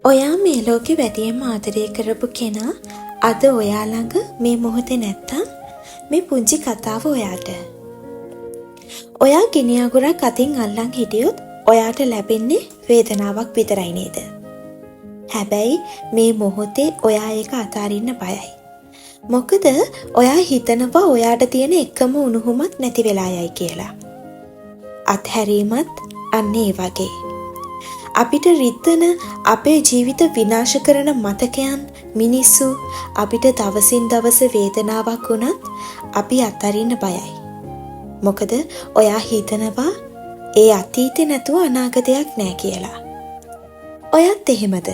ඔයා මේ ලෝකේ වැඩියෙන්ම ආදරය කරපු කෙනා අද ඔයා ළඟ මේ මොහොතේ නැත්තම් මේ පුංචි කතාව ඔයාට. ඔයා ගිනි අඟුරක් අතින් අල්ලන් හිටියොත් ඔයාට ලැබෙන්නේ වේදනාවක් විතරයි නේද? හැබැයි මේ මොහොතේ ඔයා ඒක අතාරින්න බයයි. මොකද ඔයා හිතනවා ඔයාට තියෙන එකම උණුහුමක් නැති වෙලා යයි කියලා. අත්හැරීමත් අන්න ඒ වගේ. අපිට රිද්දන අපේ ජීවිත විනාශ කරන මතකයන් මිනිස්සු අපිට දවසින් දවස වේදනාවක් වුණත් අපි අත්හරින්න බයයි. මොකද ඔයා හිතනවා ඒ අතීතේ නැතුව අනාගතයක් නෑ කියලා. ඔයත් එහෙමද?